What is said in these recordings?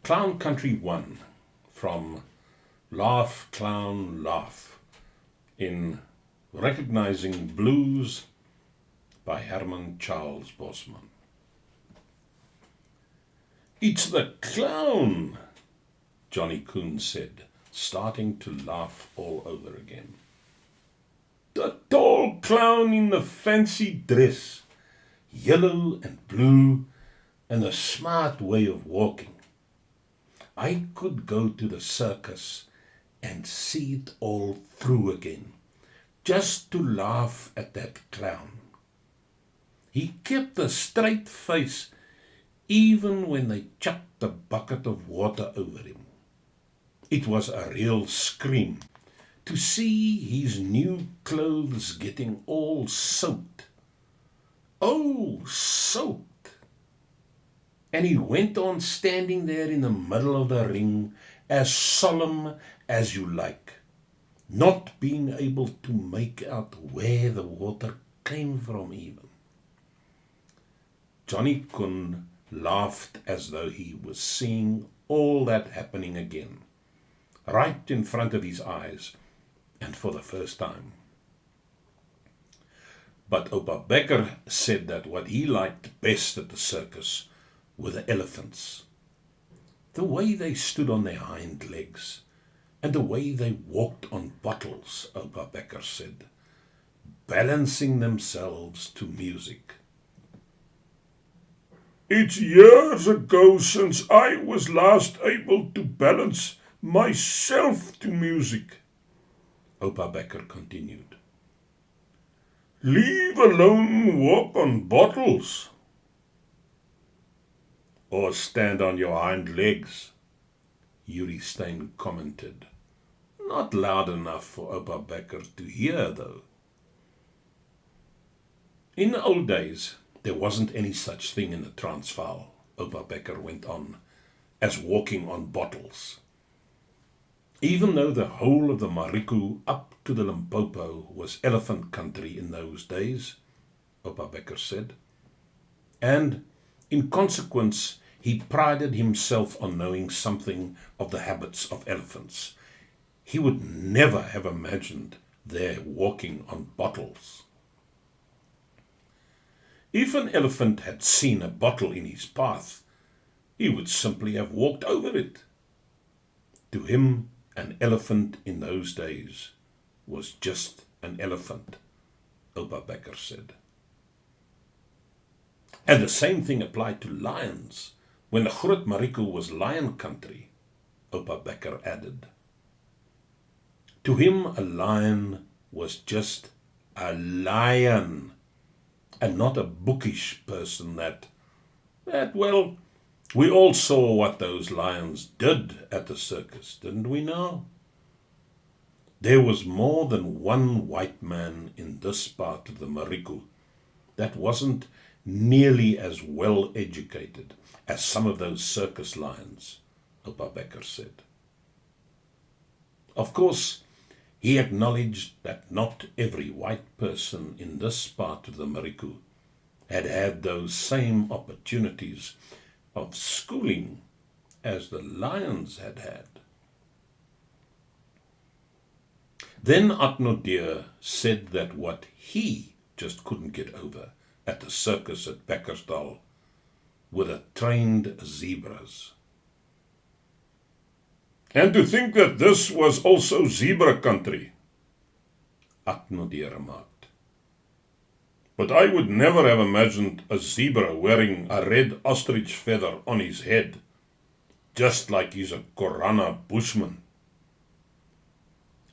Clown Country 1 from Laugh, Clown, Laugh in Recognizing Blues by Herman Charles Bosman. "It's the clown," Johnny Coon said, starting to laugh all over again. "The tall clown in the fancy dress, yellow and blue, and a smart way of walking. I could go to the circus and see it all through again, just to laugh at that clown. He kept a straight face even when they chucked a bucket of water over him. It was a real scream to see his new clothes getting all soaked. Oh, soaked! And he went on standing there in the middle of the ring, as solemn as you like, not being able to make out where the water came from even." Johnny Coon laughed as though he was seeing all that happening again, right in front of his eyes, and for the first time. But Oupa Becker said that what he liked best at the circus were the elephants. The way they stood on their hind legs, and the way they walked on bottles, Oupa Becker said, balancing themselves to music. "It's years ago since I was last able to balance myself to music," Oupa Becker continued. "Leave alone walk on bottles." "Or stand on your hind legs," Yuri Stein commented. Not loud enough for Oupa Becker to hear, though. "In the old days, there wasn't any such thing in the Transvaal," Oupa Becker went on, "as walking on bottles. Even though the whole of the Mariku up to the Limpopo was elephant country in those days," Oupa Becker said, "and in consequence he prided himself on knowing something of the habits of elephants, he would never have imagined their walking on bottles. If an elephant had seen a bottle in his path, he would simply have walked over it. To him, an elephant in those days was just an elephant," Oupa Becker said. "And the same thing applied to lions when the Groot Mariku was lion country," Oupa Becker added. To him, a lion was just a lion, and not a bookish person that, well, we all saw what those lions did at the circus, didn't we now? There was more than one white man in this part of the Mariku that wasn't nearly as well educated as some of those circus lions, Oupa Becker said. Of course, he acknowledged that not every white person in this part of the Mariku had had those same opportunities of schooling as the lions had had. Then Atnodeer said that what he just couldn't get over at the circus at Bekkersdal were the trained zebras. "And to think that this was also zebra country," Atnodeer remarked. "But I would never have imagined a zebra wearing a red ostrich feather on his head, just like he's a Korana bushman.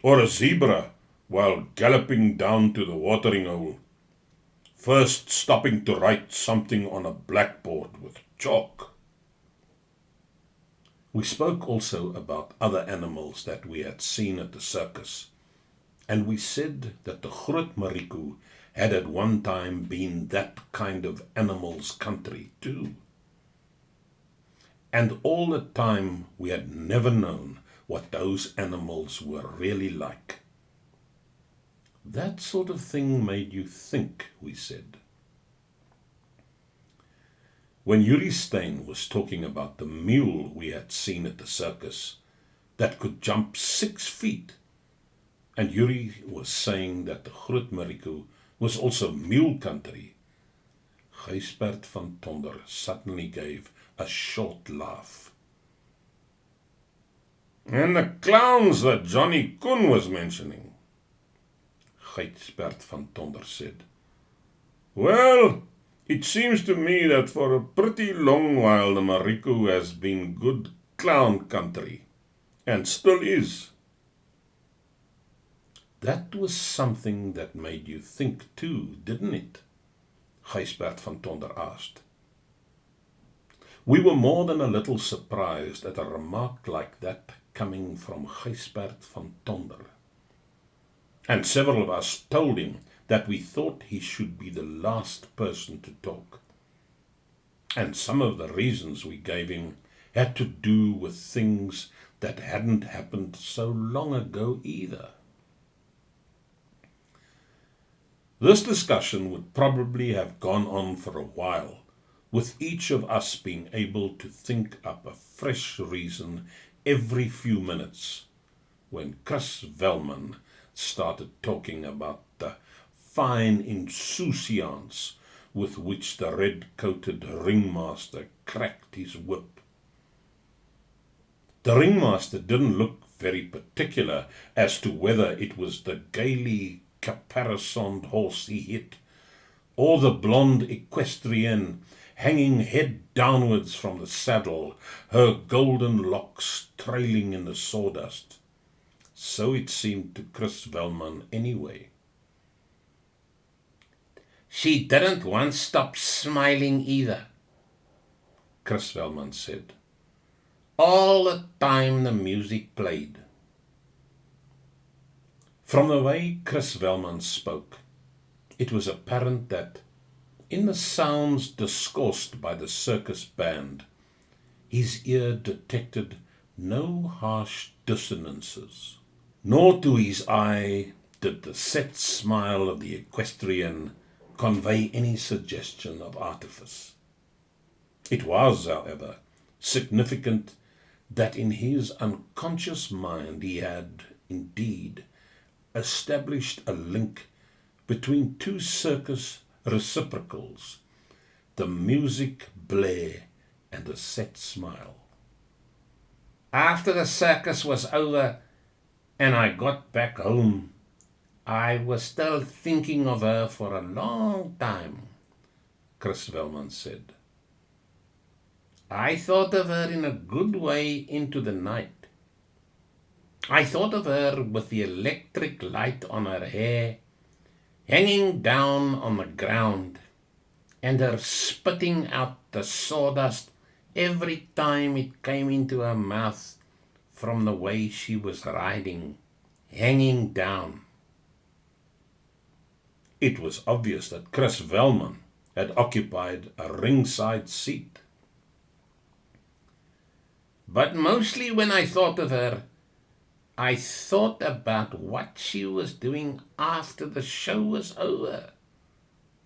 Or a zebra while galloping down to the watering hole, first stopping to write something on a blackboard with chalk." We spoke also about other animals that we had seen at the circus, and we said that the Groot Mariku had at one time been that kind of animals' country too. And all the time we had never known what those animals were really like. That sort of thing made you think, we said. When Yuri Stein was talking about the mule we had seen at the circus that could jump 6 feet, and Yuri was saying that the Groot Mariku was also mule country, Gijsbert van Tonder suddenly gave a short laugh. And the clowns that Johnny Koen was mentioning, Gijsbert van Tonder said. Well, it seems to me that for a pretty long while the Mariku has been good clown country, and still is. That was something that made you think too, didn't it? Gijsbert van Tonder asked. We were more than a little surprised at a remark like that coming from Gijsbert van Tonder. And several of us told him that we thought he should be the last person to talk. And some of the reasons we gave him had to do with things that hadn't happened so long ago either. This discussion would probably have gone on for a while, with each of us being able to think up a fresh reason every few minutes, when Chris Velman started talking about the fine insouciance with which the red-coated ringmaster cracked his whip. The ringmaster didn't look very particular as to whether it was the gaily caparisoned horse he hit, or the blonde equestrienne hanging head downwards from the saddle, her golden locks trailing in the sawdust. So it seemed to Chris Velman anyway. She didn't once stop smiling either, Chris Velman said. All the time the music played. From the way Chris Velman spoke, it was apparent that, in the sounds discoursed by the circus band, his ear detected no harsh dissonances, nor to his eye did the set smile of the equestrian convey any suggestion of artifice. It was, however, significant that in his unconscious mind he had, indeed, established a link between two circus reciprocals, the music blare and the set smile. After the circus was over and I got back home, I was still thinking of her for a long time, Chris Velman said. I thought of her in a good way into the night. I thought of her with the electric light on her hair, hanging down on the ground, and her spitting out the sawdust every time it came into her mouth from the way she was riding, hanging down. It was obvious that Chris Velman had occupied a ringside seat. But mostly when I thought of her, I thought about what she was doing after the show was over,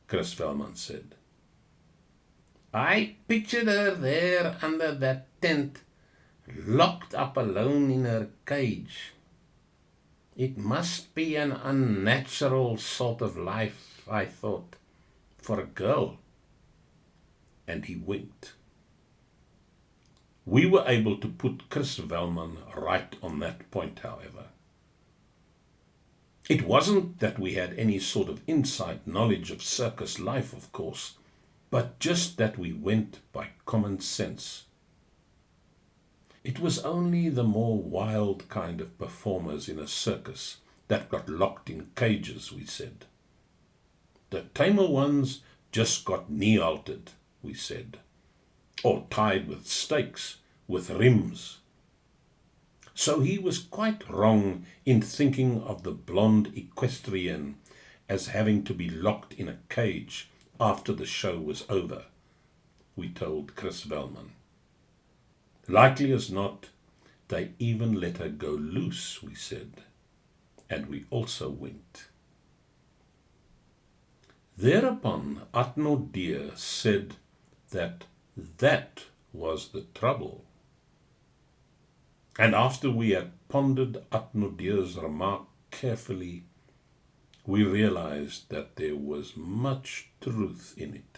Chris Velman said. I pictured her there under that tent, locked up alone in her cage. It must be an unnatural sort of life, I thought, for a girl. And he winked. We were able to put Chris Velman right on that point, however. It wasn't that we had any sort of inside knowledge of circus life, of course, but just that we went by common sense. It was only the more wild kind of performers in a circus that got locked in cages, we said. The tamer ones just got knee-halted, we said, or tied with stakes, with rims. So he was quite wrong in thinking of the blonde equestrienne as having to be locked in a cage after the show was over, we told Chris Velman. Likely as not, they even let her go loose, we said, and we also winked. Thereupon Atno Deer said that That was the trouble. And after we had pondered Atnodeer's remark carefully, we realized that there was much truth in it.